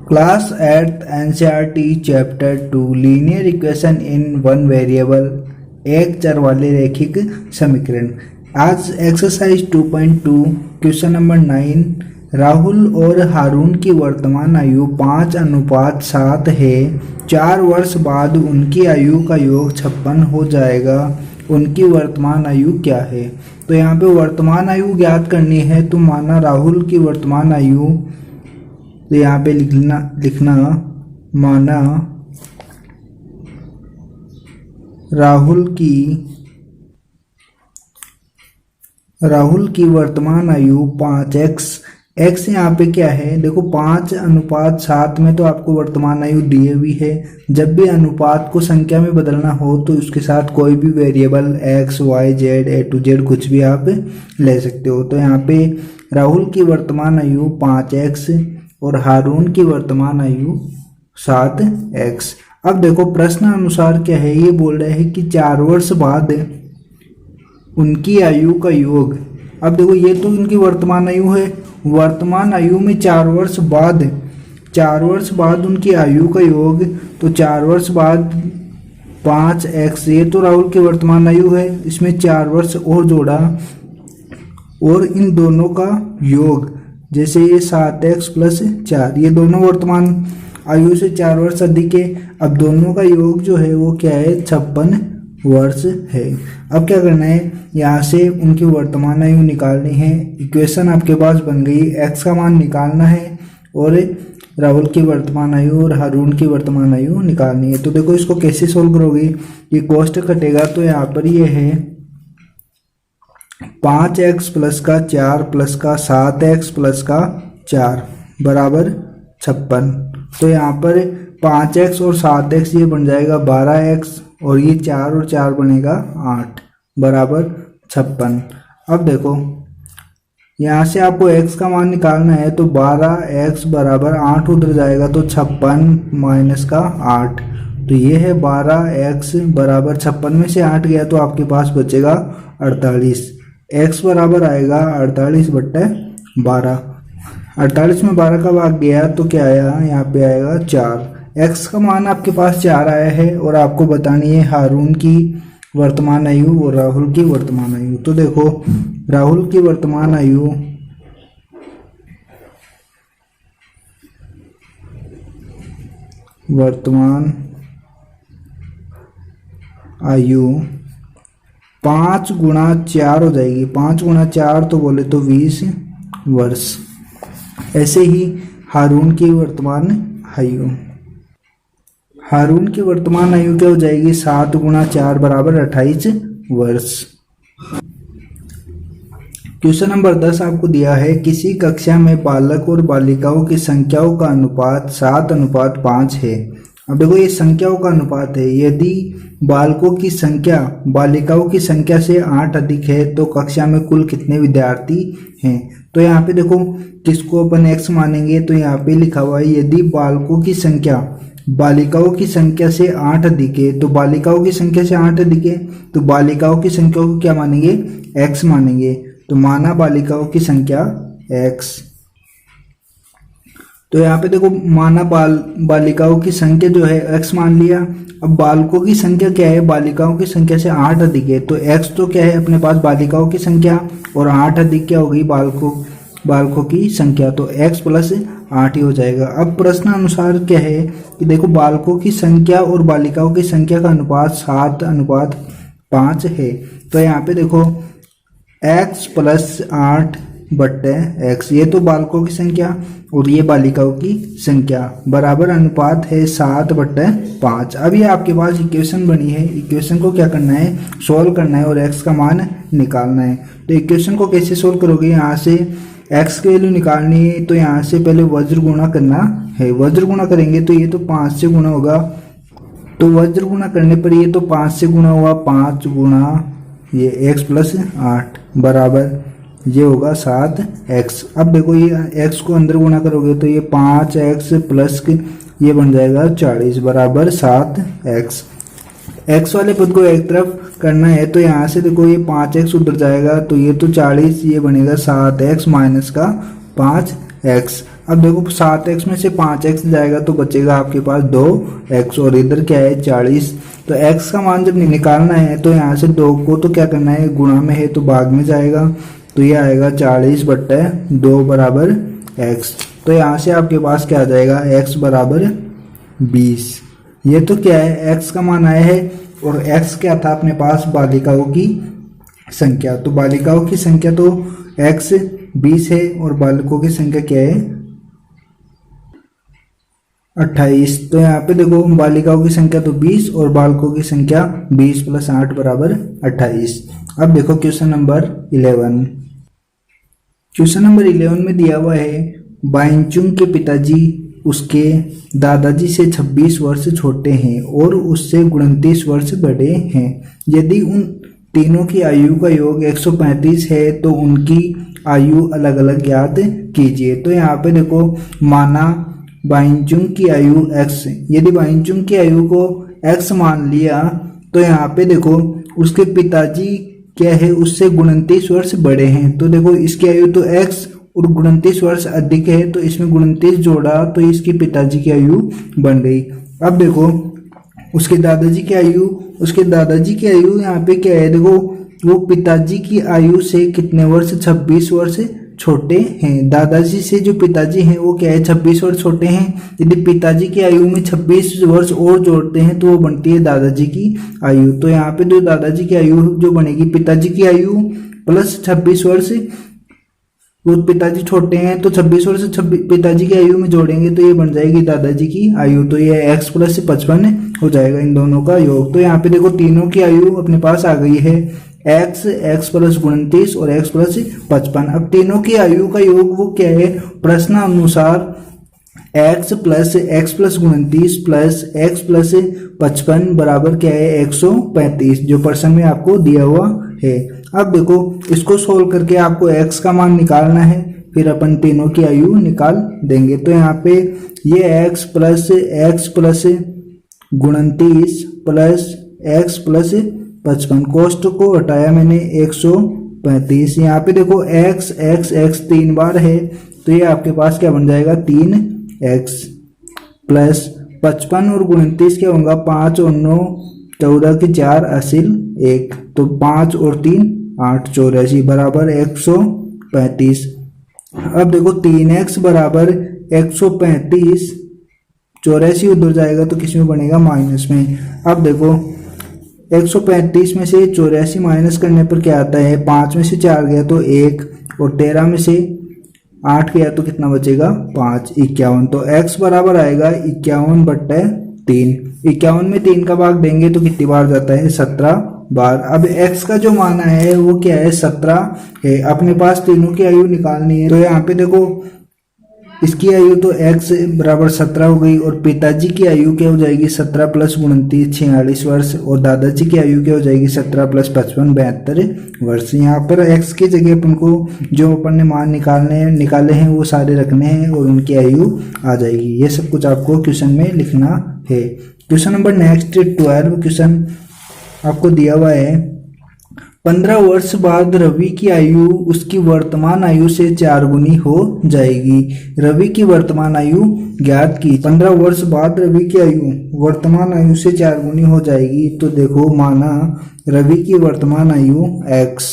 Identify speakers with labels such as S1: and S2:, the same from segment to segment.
S1: Class 8th NCERT chapter 2 linear equation in one variable, एक चर वाले रैखिक समीकरण। आज एक्सरसाइज 2.2 क्वेश्चन नंबर 9। राहुल और हारून की वर्तमान आयु 5:7 है। 4 वर्ष बाद उनकी आयु का योग 56 हो जाएगा। उनकी वर्तमान आयु क्या है? तो यहाँ पे वर्तमान आयु ज्ञात करनी है। तो माना राहुल की वर्तमान आयु, तो यहाँ पे लिखना माना राहुल की वर्तमान आयु 5x। x यहाँ पे क्या है? देखो 5:7 में तो आपको वर्तमान आयु दी हुई है। जब भी अनुपात को संख्या में बदलना हो तो उसके साथ कोई भी variable x, y, z, a to z कुछ भी आप ले सकते हो। तो यहाँ पे राहुल की वर्तमान आयु 5x और हारून की वर्तमान आयु 7x। अब देखो प्रश्न अनुसार क्या है, ये बोल रहे हैं कि 4 वर्ष बाद उनकी आयु का योग। अब देखो ये तो उनकी वर्तमान आयु है। वर्तमान आयु में 4 वर्ष बाद उनकी आयु का योग, तो 4 वर्ष बाद 5x, ये तो राहुल की वर्तमान आयु है। इसमें 4 वर्ष और जोड़ा और इन दोनों का योग, जैसे ये 7x + 4, ये दोनों वर्तमान आयु से 4 वर्ष अधिक है। अब दोनों का योग जो है वो क्या है? 56 वर्ष है। अब क्या करना है? यहाँ से उनकी वर्तमान आयु निकालनी है। इक्वेशन आपके पास बन गई। x का मान निकालना है और राहुल की वर्तमान आयु और हारून की वर्तमान आयु निकालनी है। तो देखो इसको कैसे सोल्व करोगे? ये कोष्टक कटेगा तो यहाँ पर ये है 5x + 4 + 7x + 4 बराबर 56। तो यहाँ पर 5x और 7x ये बन जाएगा 12x और ये 4 और 4 बनेगा 8 बराबर 56। अब देखो यहाँ से आपको x का मान निकालना है, तो 12x बराबर 8 उधर जाएगा तो 56 - 8, तो ये है 12x बराबर 56 में से 8 गया तो आपके पास बचेगा 48। x बराबर आएगा 48/12। 48 में 12 का भाग गया तो क्या आया? यहाँ पे आएगा 4। x का मान आपके पास 4 आया है और आपको बतानी है हारून की वर्तमान आयु और राहुल की वर्तमान आयु। तो देखो राहुल की वर्तमान आयु 5 × 4 हो जाएगी। 5 × 4 तो बोले तो 20 वर्ष। ऐसे ही हारून की वर्तमान आयु क्या हो जाएगी? 7 × 4 बराबर 28 वर्ष। क्वेश्चन नंबर 10 आपको दिया है, किसी कक्षा में बालक और बालिकाओं की संख्याओं का अनुपात 7:5 है। अब देखो ये संख्याओं का अनुपात है। यदि बालकों की संख्या बालिकाओं की संख्या से 8 अधिक है तो कक्षा में कुल कितने विद्यार्थी हैं? तो यहाँ पे देखो किसको अपन x मानेंगे, तो यहाँ पे लिखा हुआ है यदि बालकों की संख्या बालिकाओं की संख्या से 8 अधिक है, तो बालिकाओं की संख्या से 8 अधिक है तो बालिकाओं की संख्या को क्या मानेंगे? x मानेंगे। तो माना बालिकाओं की संख्या x। तो यहाँ पे देखो माना बालिकाओं की संख्या जो है x मान लिया। अब बालकों की संख्या क्या है? बालिकाओं की संख्या से 8 अधिक है, तो x तो क्या है अपने पास? बालिकाओं की संख्या, और 8 अधिक क्या होगी? बालकों की संख्या, तो x + 8 ही हो जाएगा। अब प्रश्न अनुसार क्या है कि देखो बालकों की संख्या और बालिकाओं की संख्या का अनुपात 7:5 है। तो यहाँ पे देखो x + 8/x, ये तो बालकों की संख्या और ये बालिकाओं की संख्या बराबर अनुपात है 7/5। अब ये आपके पास इक्वेशन बनी है। इक्वेशन को क्या करना है? सोल्व करना है और x का मान निकालना है। तो इक्वेशन को कैसे सोल्व करोगे? यहाँ से x की वैल्यू निकालनी है, तो यहाँ से पहले वज्र गुणा करना है। वज्र गुणा करेंगे तो ये तो 5 से गुणा होगा, तो वज्र गुणा करने पर ये तो 5 से गुणा हुआ, 5 × ये x + 8 बराबर ये होगा 7x। अब देखो ये x को अंदर गुणा करोगे तो ये 5x + ये बन जाएगा 40 बराबर 7x। x वाले पद को एक तरफ करना है, तो यहाँ से देखो ये 5x उधर जाएगा तो ये तो 40, ये बनेगा 7x - 5x। अब देखो 7x में से 5x जाएगा तो बचेगा आपके पास 2x, और इधर क्या है 40। तो x का मान जब निकालना है तो यहाँ से 2 को तो क्या करना है, गुणा में है तो भाग में जाएगा, तो ये आएगा 40/2 बराबर x। तो यहाँ से आपके पास क्या आ जाएगा, x बराबर 20। ये तो क्या है, x का मान आया है, और x क्या था अपने पास, बालिकाओं की संख्या। तो बालिकाओं की संख्या तो x 20 है, और बालकों की संख्या क्या है 28। तो यहाँ पे देखो बालिकाओं की संख्या तो 20 और बालकों की संख्या 20 + 8 बराबर 28। अब देखो क्वेश्चन नंबर 11। क्वेश्चन नंबर 11 में दिया हुआ है बाइंचुंग के पिताजी उसके दादाजी से 26 वर्ष छोटे हैं और उससे 29 वर्ष बड़े हैं। यदि उन तीनों की आयु का योग 135 है तो उनकी आयु अलग अलग ज्ञात कीजिए। तो यहाँ पे देखो माना बाइंचुंग की आयु x, यदि बाइंचुंग की आयु को x मान लिया तो यहाँ पे देखो उसके पिताजी क्या है, उससे 29 वर्ष बड़े हैं। तो देखो इसकी आयु तो x और 29 वर्ष अधिक है, तो इसमें 29 जोड़ा तो इसके पिताजी की आयु बन गई। अब देखो उसके दादाजी की आयु, उसके दादाजी की आयु यहाँ पे क्या है, देखो वो पिताजी की आयु से कितने वर्ष, 26 वर्ष छोटे हैं। दादाजी से जो पिताजी हैं वो क्या है, 26 वर्ष छोटे हैं। यदि पिताजी की आयु में 26 वर्ष और जोड़ते हैं तो वो बनती है दादाजी की आयु। तो यहाँ पे जो दादाजी की आयु जो बनेगी, पिताजी की आयु प्लस 26 वर्ष, वो पिताजी छोटे हैं तो 26 वर्ष पिताजी की आयु में जोड़ेंगे तो ये बन जाएगी दादाजी की आयु। तो ये x + 55 हो जाएगा इन दोनों का योग। तो यहाँ पे देखो तीनों की आयु अपने पास आ गई है, x + 29 और x + 55। अब तीनों की आयु का योग वो क्या है, प्रश्न अनुसार x + 29 प्लस x + 55 बराबर क्या है 135, जो प्रश्न में आपको दिया हुआ है। अब देखो इसको सोल्व करके आपको x का मान निकालना है, फिर अपन तीनों की आयु निकाल देंगे। तो यहाँ पे ये x + 29 प्लस x + 55, कोष्ट को हटाया मैंने 135। यहाँ पे देखो x x x 3 बार है तो ये आपके पास क्या बन जाएगा 3x प्लस 55 और 29 क्या होगा, 5 और 9 14 की 4 असिल 1, तो 5 और 3 8 84 बराबर 135। अब देखो 3x बराबर 135, 84 उधर जाएगा तो किस में बनेगा, माइनस में। अब देखो 135 में से 84 माइनस करने पर क्या आता है, 5 में से 4 गया तो 1, और 13 में से 8 गया तो कितना बचेगा 5, 51। तो x बराबर आएगा 51/3। 51 में 3 का भाग देंगे तो कितनी बार जाता है, 17 बार। अब x का जो मान है वो क्या है, 17 है। अपने पास तीनों की आयु निकालनी है, तो यहाँ पे देखो इसकी आयु तो x बराबर 17 हो गई, और पिताजी की आयु क्या हो जाएगी 17 + 29 46 वर्ष, और दादाजी की आयु क्या हो जाएगी 17 + 55 72 वर्ष। यहाँ पर x की जगह अपन को जो अपन ने मान निकाले हैं वो सारे रखने हैं और उनकी आयु आ जाएगी। ये सब कुछ आपको क्वेश्चन में लिखना है। क्वेश्चन नंबर नेक्स्ट 12 क्वेश्चन आपको दिया हुआ है, 15 वर्ष बाद रवि की आयु उसकी वर्तमान आयु से 4 गुनी हो जाएगी। रवि की वर्तमान आयु ज्ञात की। 15 वर्ष बाद रवि की आयु वर्तमान आयु से 4 गुनी हो जाएगी। तो देखो माना रवि की वर्तमान आयु x,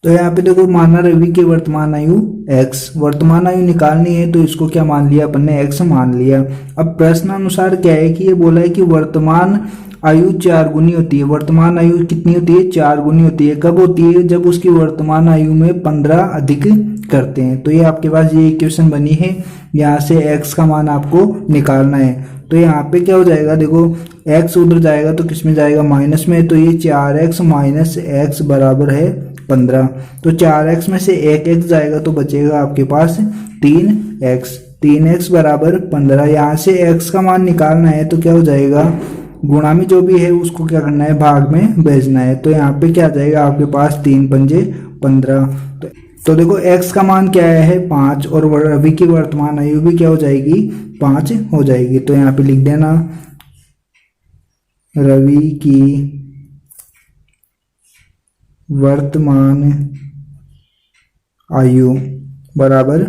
S1: तो यहाँ पे देखो माना रवि की वर्तमान आयु x, वर्तमान आयु निकालनी है तो इसको क्या मान लिया अपन ने, x मान लिया। अब प्रश्न अनुसार क्या है कि ये बोला है कि वर्तमान आयु 4 गुनी होती है। वर्तमान आयु कितनी होती है, 4 गुनी होती है। कब होती है, जब उसकी वर्तमान आयु में 15 अधिक करते हैं। तो ये आपके पास ये इक्वेशन बनी है, यहाँ से x का मान आपको निकालना है। तो यहाँ पे क्या हो जाएगा, देखो x उधर जाएगा तो किस में जाएगा, माइनस में। तो ये 4x माइनस x बराबर है 15। तो 4x में से 1x जाएगा तो बचेगा आपके पास 3x। 3x बराबर 15। यहाँ से x का मान निकालना है तो क्या हो जाएगा, गुणा में जो भी है उसको क्या करना है, भाग में भेजना है। तो यहाँ पे क्या आ जाएगा आपके पास 3 पंजे 15। तो देखो x का मान क्या है 5, और रवि की वर्तमान आयु भी क्या हो जाएगी 5 हो जाएगी। तो यहाँ पे लिख देना रवि की वर्तमान आयु बराबर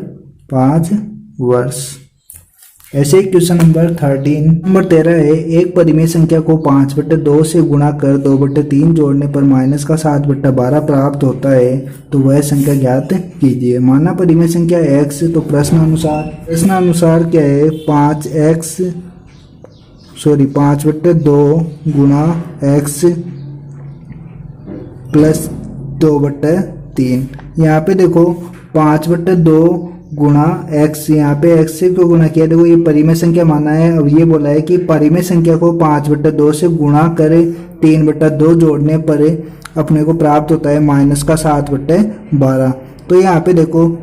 S1: 5 वर्ष। ऐसे ही क्वेश्चन नंबर 13 नंबर 13 है, एक परिमेय संख्या को 5/2 से गुणा कर 2/3 जोड़ने पर माइनस का 7/12 प्राप्त होता है, तो वह संख्या ज्ञात कीजिए। माना परिमेय संख्या x, तो प्रश्नानुसार क्या है, 5/2 गुणा x प्लस 2/3। यहाँ पे देखो 5/2 गुणा x, यहाँ पे x से क्यों गुणा किया, देखो ये परिमेय संख्या माना है। अब ये बोला है कि परिमेय संख्या को 5/2 से गुणा करे 3/2 जोड़ने पर अपने को प्राप्त होता है माइनस का 7/12। तो यहाँ पे देखो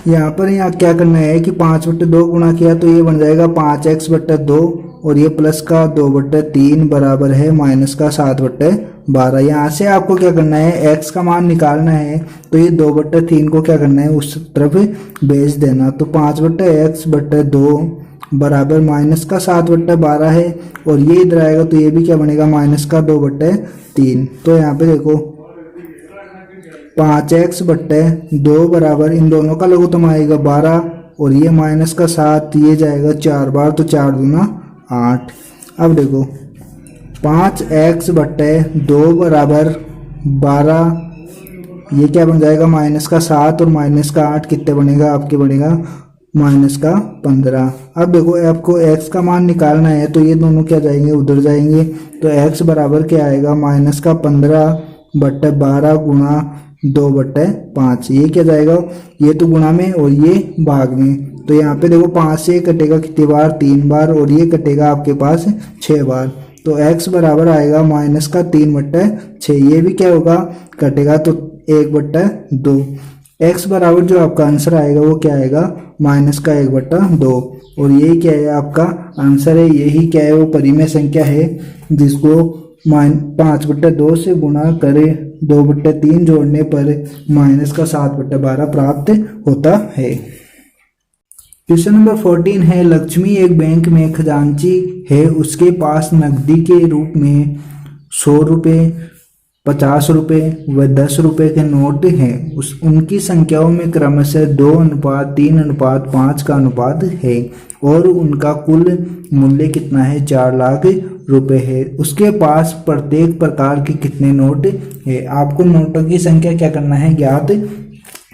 S1: यहाँ क्या करना है कि 5/2 गुणा किया तो ये बन जाएगा 5x/2 और ये प्लस का 2/3 बराबर है माइनस का 7/12। यहाँ से आपको क्या करना है, x का मान निकालना है, तो ये 2/3 को क्या करना है, उस तरफ भेज देना। तो 5/x/2 बराबर माइनस का 7/12 है, और ये इधर आएगा तो ये भी क्या बनेगा, माइनस का 2/3। तो यहाँ पे देखो 5x/2 बराबर इन दोनों का लघुत्तम आएगा 12, और ये माइनस का 7, ये जाएगा 4 बार, तो 4 दूना 8। अब देखो 5x/2 बराबर 12, ये क्या बन जाएगा, माइनस का 7 और माइनस का 8 कितने बनेगा, आपके बनेगा माइनस का 15। अब देखो आपको x का मान निकालना है, तो ये दोनों क्या जाएंगे, उधर जाएंगे। तो x बराबर क्या आएगा, माइनस का 15/12 गुणा 2/5। ये क्या जाएगा, ये तो गुणा में और ये भाग में। तो यहाँ पे देखो 5 से कटेगा कितनी बार, 3 बार, और ये कटेगा आपके पास 6 बार। तो x बराबर आएगा माइनस का 3/6। ये भी क्या होगा, कटेगा तो 1/2। x बराबर जो आपका आंसर आएगा वो क्या आएगा, माइनस का 1/2। और यही क्या है आपका आंसर है, यही क्या है, वो परिमेय संख्या है जिसको 5/2 से गुणा करे 2/3 जोड़ने पर माइनस का 7/12 प्राप्त होता है। क्वेश्चन नंबर 14 है, लक्ष्मी एक बैंक में खजांची है, उसके पास नकदी के रूप में 100 रुपये, 50 रुपये व 10 रुपये के नोट हैं। उनकी संख्याओं में क्रमशः 2:3:5 का अनुपात है, और उनका कुल मूल्य कितना है, 4 लाख रुपए है। उसके पास प्रत्येक प्रकार के कितने नोट है। आपको नोटों की संख्या क्या करना है, ज्ञात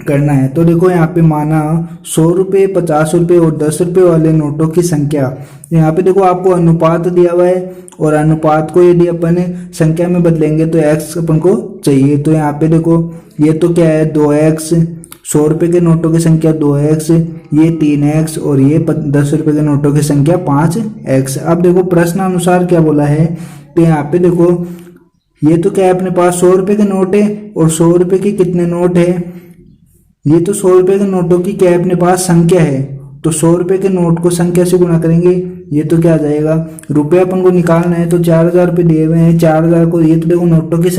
S1: करना है। तो देखो यहाँ पे माना 100 रुपये, 50 रुपये और 10 रुपये वाले नोटों की संख्या, यहाँ पे देखो आपको अनुपात दिया हुआ है, और अनुपात को यदि अपन संख्या में बदलेंगे तो x अपन को चाहिए। तो यहाँ पे देखो ये तो क्या है, 2x, 100 रुपये के नोटों की संख्या 2x, ये 3x, और ये 10 रुपये के नोटों की संख्या 5x। अब देखो प्रश्न अनुसार क्या बोला है, तो यहाँ पे देखो ये तो क्या है, अपने पास 100 रुपये के नोट है, और 100 रुपये के कितने नोट है, ये तो 100 रुपये के नोटों की क्या है, अपने पास संख्या है। तो 100 रुपये के नोट को संख्या से गुणा करेंगे, ये तो क्या आ जाएगा, रुपये अपन को निकालना है, तो 4000 रुपये दिए हुए हैं, 4000 को, ये तो देखो नोटों की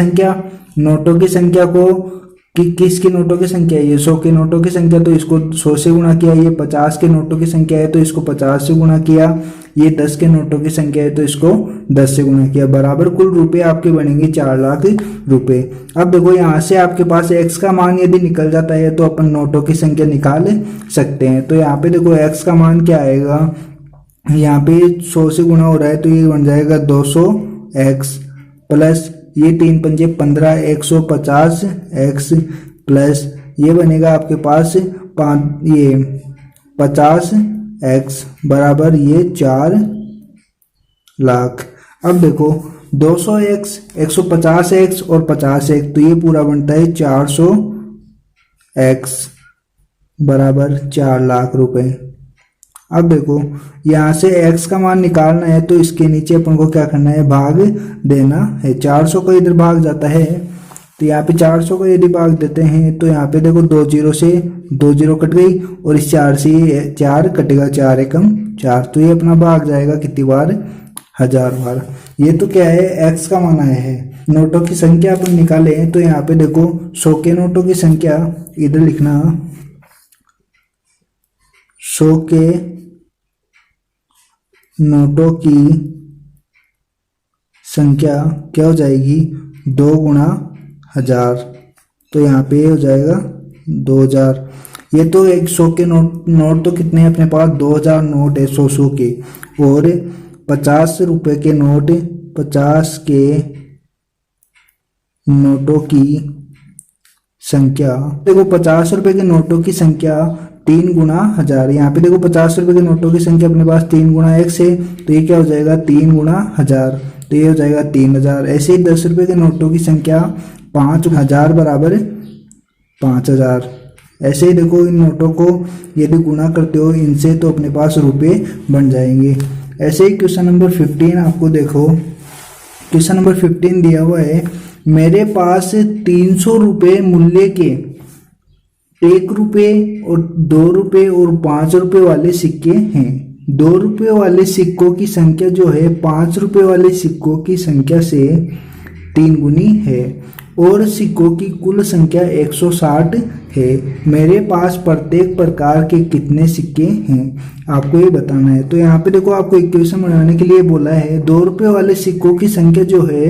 S1: संख्या को किसकी नोटों की संख्या है, ये 100 के नोटों की संख्या, तो इसको 100 से गुणा किया। ये 50 के नोटों की संख्या है, तो इसको 50 से गुणा किया। ये 10 के नोटों की संख्या है, तो इसको 10 से गुणा किया, बराबर कुल रुपए आपके बनेंगे 4 लाख रुपए। अब देखो यहाँ से आपके पास x का मान यदि निकल जाता है तो अपन नोटों की संख्या निकाल सकते हैं। तो यहाँ पे देखो x का मान क्या आएगा, यहाँ पे 100 से गुणा हो रहा है, तो ये बन जाएगा 200x प्लस ये 3 पंजे 15, 150x प्लस ये बनेगा आपके पास 50x बराबर ये 4 लाख। अब देखो 200x, 150x और 50x, तो ये पूरा बनता है 400x बराबर 4 लाख रुपए। अब देखो यहाँ से x का मान निकालना है, तो इसके नीचे अपन को क्या करना है, भाग देना है। 400 को इधर भाग जाता है, तो यहाँ पे 400 को यदि भाग देते हैं तो यहाँ पे देखो 2 0 से 2 0 कट गई, और इस 4 से 4 कटेगा, 4 एकम 4, तो ये अपना भाग जाएगा कितनी बार, 1000 बार। ये तो क्या है, x का मान आया है। नोटों की संख्या अपन निकाले, तो यहाँ पे देखो 100 के नोटों की संख्या इधर लिखना, 100 के नोटों की संख्या क्या हो जाएगी, 2 गुणा 1000, तो यहाँ पे हो जाएगा 2000। ये तो 100 के नोट तो कितने हैं अपने पास, 2000 नोट है 100 के, और 50 रुपए के नोट, 50 के नोटों की संख्या, देखो 50 रुपए के नोटों की संख्या 3 गुना 1000। यहाँ पे देखो 50 रुपए के नोटों की संख्या अपने पास 3 गुना x है, तो ये क्या हो जाएगा 3 गुना 1000, तो ये हो जाएगा 3000। ऐसे ही 10 रुपए के नोटों की संख्या 5000 बराबर 5000। ऐसे ही देखो इन नोटों को यदि गुणा करते हो इनसे तो अपने पास रुपए बन जाएंगे। ऐसे ही क्वेश्चन नंबर 15 आपको देखो, क्वेश्चन नंबर 15 दिया हुआ है, मेरे पास 300 रुपये मूल्य के 1 रुपये और 2 रुपये और 5 रुपये वाले सिक्के हैं। 2 रुपये वाले सिक्कों की संख्या जो है 5 रुपये वाले सिक्कों की संख्या से 3 गुनी है और सिक्कों की कुल संख्या 160 है। मेरे पास प्रत्येक प्रकार के कितने सिक्के हैं, आपको ये बताना है। तो यहाँ पे देखो आपको इक्वेशन बनाने के लिए बोला है, 2 रुपये वाले सिक्कों की संख्या जो है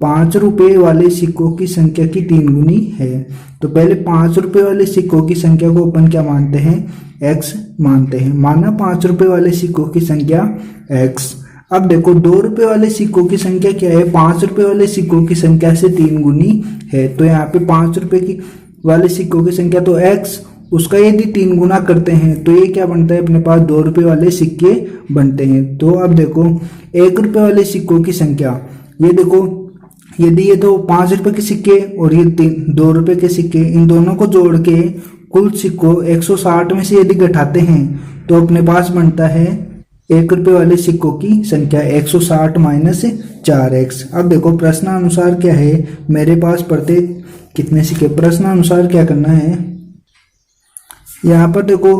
S1: 5 रुपये वाले सिक्कों की संख्या की 3 गुनी है। तो पहले 5 रुपये वाले सिक्कों की संख्या को अपन क्या मानते हैं, x मानते हैं। माना 5 रुपये वाले सिक्कों की संख्या x। अब देखो 2 रुपये वाले सिक्कों की संख्या क्या है, 5 रुपये वाले सिक्कों की संख्या से 3 गुनी है। तो यहाँ पे 5 रुपये की वाले सिक्कों की संख्या तो x, उसका यदि 3 गुना करते हैं तो ये क्या बनता है, अपने पास 2 रुपये वाले सिक्के बनते हैं। तो अब देखो 1 रुपये वाले सिक्कों की संख्या, ये देखो यदि ये तो 5 रुपये के सिक्के और ये 2 रुपये के सिक्के, इन दोनों को जोड़ के कुल सिक्कों 160 में से यदि घटाते हैं तो अपने पास बनता है 1 रुपये वाले सिक्कों की संख्या 160 माइनस 4x। अब देखो प्रश्नानुसार क्या है, मेरे पास प्रत्येक कितने सिक्के, प्रश्नानुसार क्या करना है, यहाँ पर देखो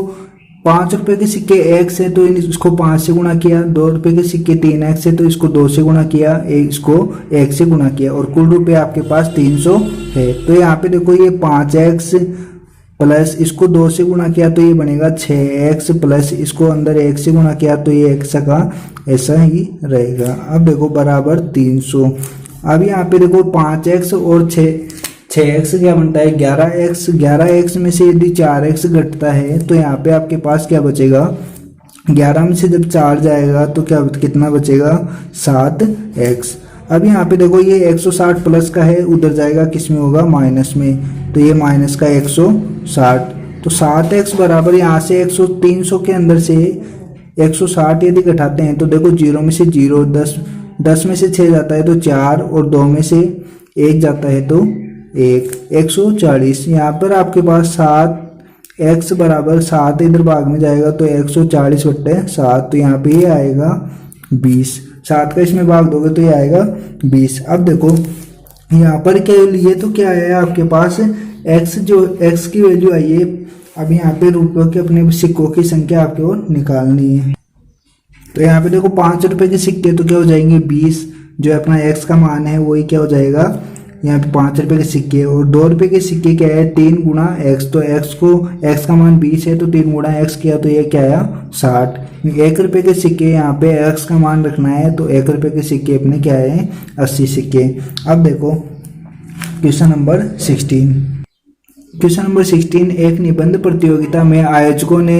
S1: 5 रुपये के सिक्के x है तो इसको 5 से गुणा किया, 2 रुपये के सिक्के 3x है तो इसको 2 से गुणा किया, इसको 1 से गुणा किया और कुल रुपये आपके पास 300 है। तो यहाँ पे देखो ये 5x प्लस इसको 2 से गुणा किया तो ये बनेगा 6x प्लस इसको अंदर 1 से गुणा किया तो ये x का ऐसा ही रहेगा। अब देखो बराबर 300। अब यहाँ पे देखो 5x और 6x क्या बनता है 11x। 11x में से यदि 4x घटता है तो यहाँ पे आपके पास क्या बचेगा, 11 में से जब 4 जाएगा तो क्या कितना बचेगा 7x। अब यहाँ पे देखो ये 160 प्लस का है, उधर जाएगा किस में होगा माइनस में, तो ये माइनस का 160। तो 7x बराबर यहाँ से 300 के अंदर से 160 यदि घटाते हैं तो देखो 0 में से 0, 10 में से 6 जाता है तो 4 और 2 में से 1 जाता है तो 140। यहाँ पर आपके पास 7x बराबर 7 इधर भाग में जाएगा तो 140/7, तो यहाँ पे ये आएगा 20। 7 का इसमें भाग दोगे तो ये आएगा 20। अब देखो यहाँ पर क्या लिए तो क्या आया आपके पास x, जो x की वैल्यू आई है। अब यहाँ पे रुपयों के अपने सिक्कों की संख्या आपको निकालनी है। तो यहाँ पे देखो 5 रुपये के सिक्के तो क्या हो जाएंगे 20, जो अपना x का मान है वही क्या हो जाएगा यहाँ पे 5 रुपये के सिक्के, और 2 रुपये के सिक्के क्या है 3 गुना x। तो x का मान 20 है तो 3 गुना x किया तो ये क्या आया 60। 1 रुपये के सिक्के यहाँ पे x का मान रखना है तो 1 रुपये के सिक्के अपने क्या है 80 सिक्के। अब देखो क्वेश्चन नंबर 16। क्वेश्चन नंबर 16, एक निबंध प्रतियोगिता में आयोजकों ने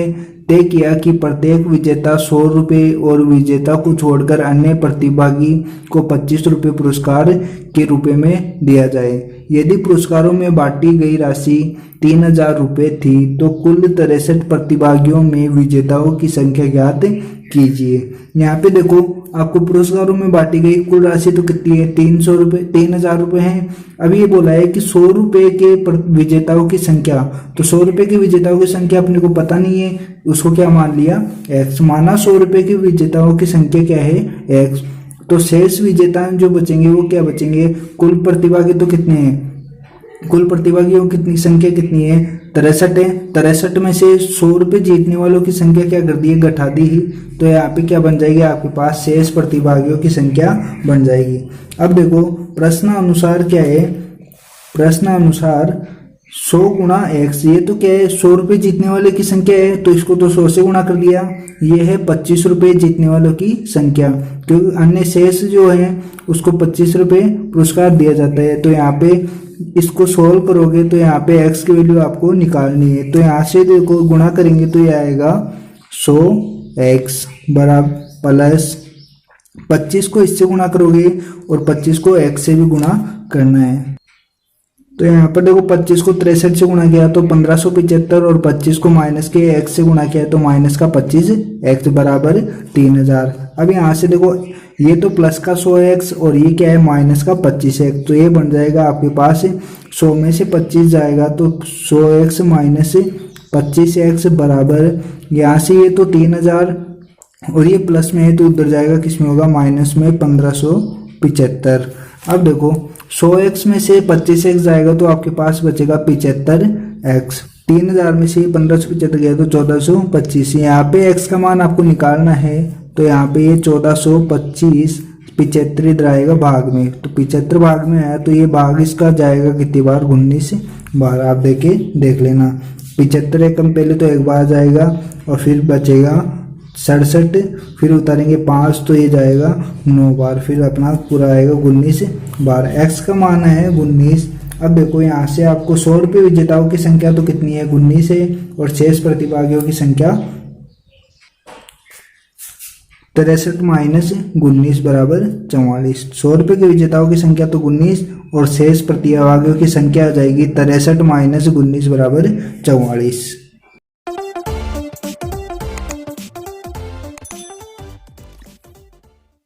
S1: तय किया कि प्रत्येक विजेता 100 रुपये और विजेता को छोड़कर अन्य प्रतिभागी को 25 रुपये पुरस्कार के रूप में दिया जाए। यदि पुरस्कारों में बांटी गई राशि 3000 रुपये थी तो कुल 63 प्रतिभागियों में विजेताओं की संख्या ज्ञात कीजिए। यहाँ पे देखो आपको पुरस्कारों में बांटी गई कुल राशि तो कितनी है 3000 रुपये है। अभी ये बोला है कि 100 रुपये के विजेताओं की संख्या, तो 100 रुपये के विजेताओं की संख्या अपने को पता नहीं है, उसको क्या मान लिया x। माना 100 रुपये के विजेताओं की संख्या क्या है x, तो शेष विजेता जो बचेंगे वो क्या बचेंगे, कुल प्रतिभागी तो कितने हैं, कुल प्रतिभागियों की संख्या कितनी है 63 है। 63 में से 100 रुपये जीतने वालों की संख्या क्या कर दी है घटा दी ही, तो यहाँ पे क्या बन जाएगी आपके पास शेष प्रतिभागियों की संख्या बन जाएगी। अब देखो प्रश्न अनुसार क्या है, प्रश्न अनुसार 100 गुणा x, ये तो क्या है 100 रुपये जीतने वाले की संख्या है तो इसको तो 100 से गुणा कर दिया। ये है 25 रुपये जीतने वालों की संख्या, क्योंकि अन्य शेष जो है उसको 25 रुपये पुरस्कार दिया जाता है। तो यहाँ पे इसको सोल्व करोगे तो यहाँ पे x की वैल्यू आपको निकालनी है। तो यहाँ से देखो गुणा करेंगे तो ये आएगा 100x बराबर प्लस 25 को इससे गुणा करोगे और 25 को x से भी गुणा करना है। तो यहाँ पर देखो 25 को 63 से गुणा किया तो 1575 और 25 को माइनस के x से गुणा किया तो माइनस का 25 x बराबर 3000। अब यहाँ से देखो ये तो प्लस का 100x और ये क्या है माइनस का 25x, तो ये बन जाएगा आपके पास 100 में से 25 जाएगा तो 100x माइनस 25x बराबर, यहाँ से ये तो 3000 और ये प्लस में है तो उधर जाएगा किस में होगा माइनस में 1575। अब देखो 100x में से 25x जाएगा तो आपके पास बचेगा 75x। 3000 में से 1575 गया तो 1425। यहाँ पे x का मान आपको निकालना है तो यहाँ पे ये 1425 75 इधर आएगा भाग में, तो 75 भाग में आया तो ये भाग इसका जाएगा कितनी बार 19 बार। आप देख लेना 75 एकम पहले तो एक बार जाएगा और फिर बचेगा 67, फिर उतारेंगे 5 तो ये जाएगा 9 बार, फिर अपना पूरा आएगा 19 बार। x का मान है 19। अब देखो यहाँ से आपको 100 रुपये विजेताओं की संख्या तो कितनी है 19 है और शेष प्रतिभागियों की संख्या 63 माइनस 19 बराबर 44। 100 रुपये के विजेताओं की संख्या तो 19 और शेष प्रतिभागियों की संख्या आ जाएगी 63 माइनस 19 बराबर 44।